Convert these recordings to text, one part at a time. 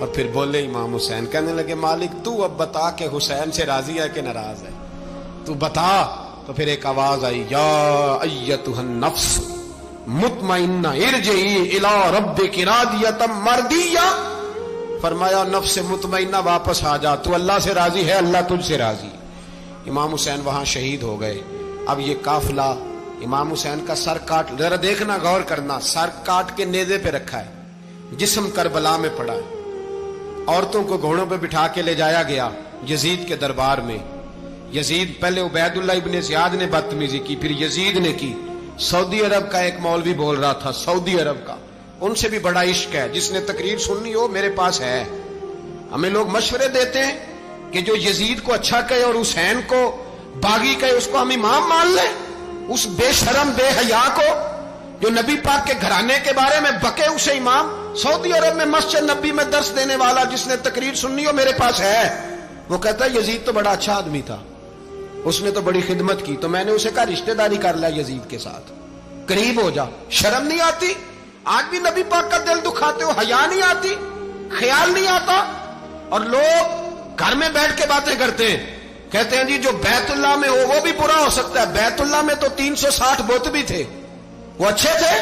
اور پھر بولے امام حسین، کہنے لگے مالک تو اب بتا کہ حسین سے راضی ہے کہ ناراض ہے، تو بتا۔ تو پھر ایک آواز آئی، یا ایتھا النفس مطمئنہ ارجعی الی ربک راضیۃ مرضیہ، فرمایا نفس مطمئنہ واپس آ جا، تو اللہ سے راضی ہے، اللہ تجھ سے راضی۔ امام حسین وہاں شہید ہو گئے۔ اب یہ قافلہ امام حسین کا سر کاٹ، ذرا دیکھنا غور کرنا، سر کاٹ کے نیزے پہ رکھا ہے، جسم کربلا میں پڑا ہے، عورتوں کو گھوڑوں پہ بٹھا کے لے جایا گیا یزید کے دربار میں۔ یزید پہلے عبید اللہ ابن زیاد نے بدتمیزی کی، پھر یزید نے کی۔ سعودی عرب کا ایک مولوی بول رہا تھا، سعودی عرب کا، ان سے بھی بڑا عشق ہے، جس نے تقریر سننی ہو میرے پاس ہے۔ ہمیں لوگ مشورے دیتے ہیں کہ جو یزید کو اچھا کہے اور حسین کو باغی کہے اس کو ہم امام مان لیں، اس بے شرم بے حیا کو جو نبی پاک کے گھرانے کے بارے میں بکے اسے امام۔ سعودی عرب میں مسجد نبی میں درس دینے والا جس نے تقریر سننی ہو میرے پاس ہے۔ وہ کہتا ہے یزید تو بڑا اچھا آدمی تھا، اس نے تو بڑی خدمت کی، تو میں نے اسے کہا رشتہ داری کر لیا یزید کے ساتھ، قریب ہو جا۔ شرم نہیں آتی؟ آج بھی نبی پاک کا دل دکھاتے ہو، حیا نہیں آتی، خیال نہیں آتا؟ اور لوگ گھر میں بیٹھ کے باتیں کرتے ہیں، کہتے ہیں جی جو بیت اللہ میں ہو وہ بھی برا ہو سکتا ہے۔ بیت اللہ میں تو 360 بت بھی تھے، وہ اچھے تھے۔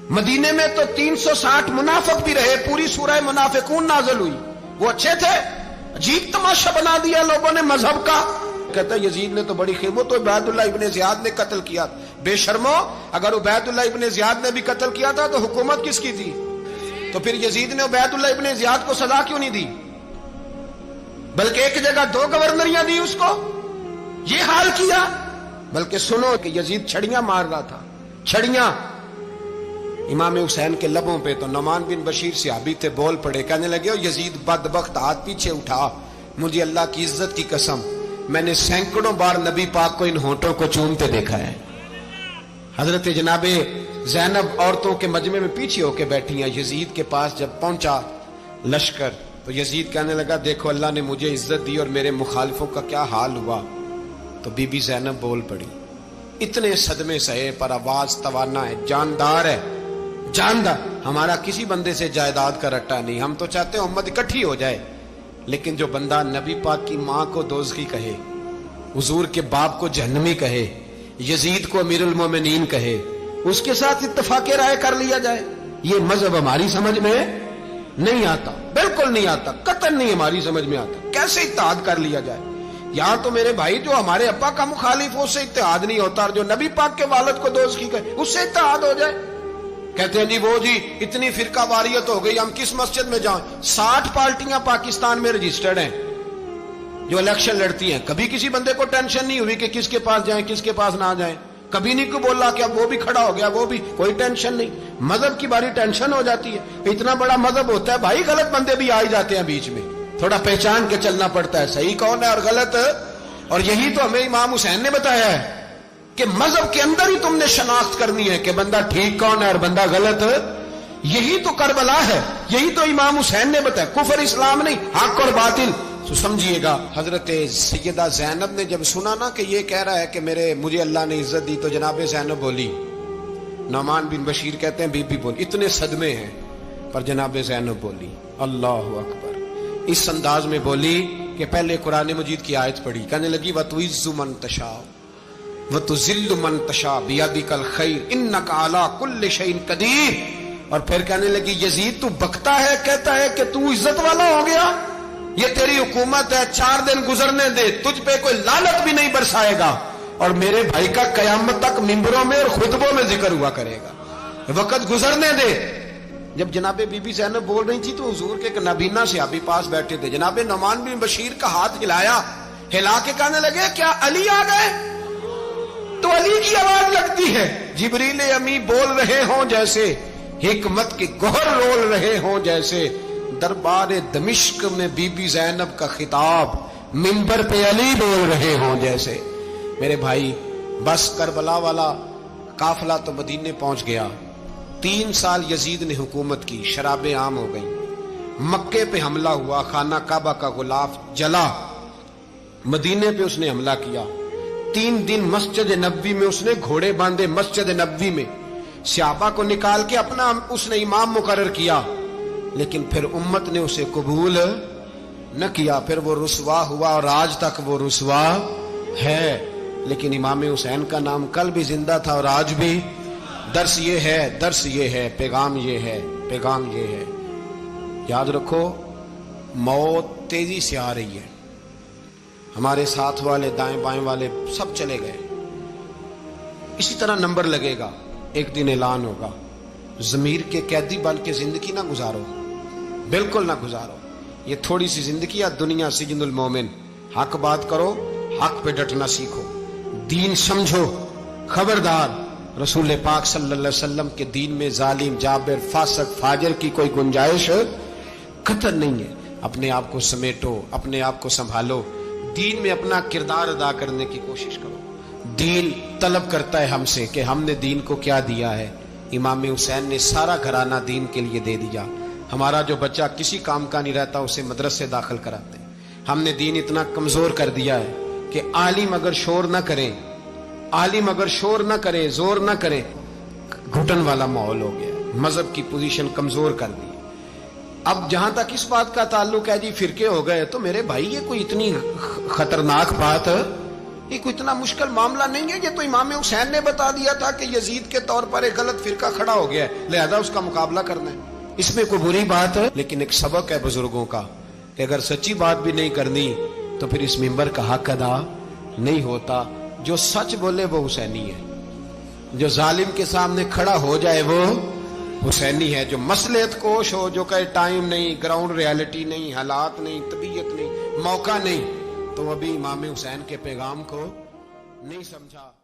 مدینے میں تو 360 منافق بھی رہے، پوری سورہ منافقون نازل ہوئی، وہ اچھے تھے۔ عجیب تماشا بنا دیا لوگوں نے مذہب کا۔ کہتا ہے یزید نے تو بڑی خدمت، تو عبید اللہ ابن زیاد نے قتل کیا۔ بے شرمو، اگر عبید اللہ ابن زیاد نے بھی قتل کیا تھا تو حکومت کس کی تھی؟ تو پھر یزید نے عبید اللہ ابن زیاد کو سزا کیوں نہیں دی، بلکہ ایک جگہ 2 گورنریاں دی اس کو؟ یہ حال کیا۔ بلکہ سنو کہ یزید چھڑیاں مار رہا تھا، چھڑیاں۔ امام حسین کے لبوں پہ تو نعمان بن بشیر صحابی تھے، بول پڑے، کہنے لگے او یزید بدبخت، ہاتھ پیچھے اٹھا، مجھے اللہ کی عزت کی قسم میں نے سینکڑوں بار نبی پاک کو ان ہونٹوں کو چومتے دیکھا ہے۔ حضرت جناب زینب عورتوں کے مجمع میں پیچھے ہو کے بیٹھی ہیں۔ یزید کے پاس جب پہنچا لشکر تو یزید کہنے لگا دیکھو اللہ نے مجھے عزت دی اور میرے مخالفوں کا کیا حال ہوا۔ تو بی بی زینب بول پڑی، اتنے صدمے سہے پر آواز توانا ہے، جاندار ہے، جاندار۔ ہمارا کسی بندے سے جائیداد کا رٹا نہیں، ہم تو چاہتے ہیں امت اکٹھی ہو جائے، لیکن جو بندہ نبی پاک کی ماں کو دوزخی کہے، حضور کے باپ کو جہنمی کہے، یزید کو امیر المومنین کہے، اس کے ساتھ اتفاق رائے کر لیا جائے، یہ مذہب ہماری سمجھ میں نہیں آتا، بالکل نہیں آتا، قطعاً نہیں ہماری سمجھ میں آتا۔ کیسے اتحاد کر لیا جائے؟ یہاں تو میرے بھائی جو ہمارے ابا کا مخالف ہو اس سے اتحاد نہیں ہوتا، اور جو نبی پاک کے والد کو دوزخی کہے اس سے اتحاد ہو جائے۔ کہتے ہیں جی وہ جی اتنی فرقہ واریت ہو گئی، ہم کس مسجد میں جائیں؟ 60 پارٹیاں پاکستان میں رجسٹرڈ ہیں جو الیکشن لڑتی ہیں، کبھی کسی بندے کو ٹینشن نہیں ہوئی کہ کس کے پاس جائیں کس کے پاس نہ جائیں، کبھی نہیں کوئی بولا کہ اب وہ بھی کھڑا ہو گیا، وہ بھی، کوئی ٹینشن نہیں۔ مذہب کی باری ٹینشن ہو جاتی ہے، اتنا بڑا مذہب ہوتا ہے بھائی، غلط بندے بھی آ جاتے ہیں بیچ میں، تھوڑا پہچان کے چلنا پڑتا ہے صحیح کون ہے اور غلط۔ اور یہی تو ہمیں امام حسین نے بتایا ہے کہ مذہب کے اندر ہی تم نے شناخت کرنی ہے کہ بندہ ٹھیک کون ہے اور بندہ غلط۔ یہی تو کربلا ہے، یہی تو امام حسین نے بتایا، کفر اسلام نہیں، حق اور باطل۔ تو سمجھیے گا حضرت سیدہ زینب نے جب سنا نا کہ یہ کہہ رہا ہے کہ مجھے اللہ نے عزت دی، تو جناب زینب بولی، نعمان بن بشیر کہتے ہیں بی بی بولی، اتنے صدمے ہیں پر جناب زینب بولی اللہ اکبر، اس انداز میں بولی کہ پہلے قرآن مجید کی آیت پڑھی، کہنے لگی وَتُعِزُّ مَن تَشَاءُ وَتُذِلُّ مَن تَشَاءُ بِيَدِكَ الْخَيْرُ إِنَّكَ عَلَىٰ كُلِّ شَيْءٍ قَدِيرٌ۔ اور پھر کہنے لگی یزید تو بکتا ہے، کہتا ہے کہ تو عزت والا ہو گیا، یہ تیری حکومت ہے، 4 دن گزرنے دے، تجھ پہ کوئی لعنت بھی نہیں برسائے گا، اور میرے بھائی کا قیامت تک ممبروں میں اور خطبوں میں ذکر ہوا کرے گا، وقت گزرنے دے۔ جب جناب بی بی زینب بول رہی تھی تو حضور کے نابینا صحابی پاس بیٹھے تھے، جناب نعمان بن بشیر کا ہاتھ ہلایا، ہلا کے کہنے لگے کیا علی آ گئے؟ تو علی کی آواز لگتی ہے، جبریل امی بول رہے ہوں جیسے، حکمت کے گوہر رول رہے ہوں جیسے، دربار دمشق میں بی بی زینب کا خطاب، منبر پہ علی بول رہے ہوں جیسے۔ میرے بھائی بس کربلا والا قافلہ تو مدینے پہنچ گیا، 3 سال یزید نے حکومت کی، شرابیں عام ہو گئی، مکے پہ حملہ ہوا، خانہ کعبہ کا غلاف جلا، مدینے پہ اس نے حملہ کیا، 3 دن مسجد نبوی میں اس نے گھوڑے باندھے، مسجد نبوی میں صحابہ کو نکال کے اپنا اس نے امام مقرر کیا، لیکن پھر امت نے اسے قبول نہ کیا، پھر وہ رسوا ہوا اور آج تک وہ رسوا ہے۔ لیکن امام حسین کا نام کل بھی زندہ تھا اور آج بھی۔ درس یہ ہے، پیغام یہ ہے، پیغام یہ ہے، یاد رکھو موت تیزی سے آ رہی ہے۔ ہمارے ساتھ والے دائیں بائیں والے سب چلے گئے، اسی طرح نمبر لگے گا، ایک دن اعلان ہوگا۔ ضمیر کے قیدی بن کے زندگی نہ گزارو، بالکل نہ گزارو۔ یہ تھوڑی سی زندگی ہے، دنیا سجن المومن۔ حق بات کرو، حق پہ ڈٹنا سیکھو، دین سمجھو۔ خبردار، رسول پاک صلی اللہ علیہ وسلم کے دین میں ظالم، جابر، فاسق، فاجر کی کوئی گنجائش قطر نہیں ہے۔ اپنے آپ کو سمیٹو، اپنے آپ کو سنبھالو، دین میں اپنا کردار ادا کرنے کی کوشش کرو۔ دین طلب کرتا ہے ہم سے کہ ہم نے دین کو کیا دیا ہے۔ امام حسین نے سارا گھرانہ دین کے لیے دے دیا۔ ہمارا جو بچہ کسی کام کا نہیں رہتا اسے مدرسے داخل کراتے ہیں۔ ہم نے دین اتنا کمزور کر دیا ہے کہ عالم اگر شور نہ کریں، عالم اگر شور نہ کرے، زور نہ کرے، گھٹن والا ماحول ہو گیا، مذہب کی پوزیشن کمزور کر دی۔ اب جہاں تک اس بات کا تعلق ہے جی فرقے ہو گئے، تو میرے بھائی یہ کوئی اتنی خطرناک بات ہے، یہ کوئی اتنا مشکل معاملہ نہیں ہے۔ یہ تو امام حسین نے بتا دیا تھا کہ یزید کے طور پر ایک غلط فرقہ کھڑا ہو گیا ہے، لہذا اس کا مقابلہ کرنا ہے، اس میں کوئی بری بات ہے؟ لیکن ایک سبق ہے بزرگوں کا کہ اگر سچی بات بھی نہیں کرنی تو پھر اس منبر کا حق ادا نہیں ہوتا۔ جو سچ بولے وہ حسینی ہے، جو ظالم کے سامنے کھڑا ہو جائے وہ حسینی ہے، جو مصلحت کوش ہو، جو کہے ٹائم نہیں، گراؤنڈ ریالٹی نہیں، حالات نہیں، طبیعت نہیں، موقع نہیں، تو ابھی امام حسین کے پیغام کو نہیں سمجھا۔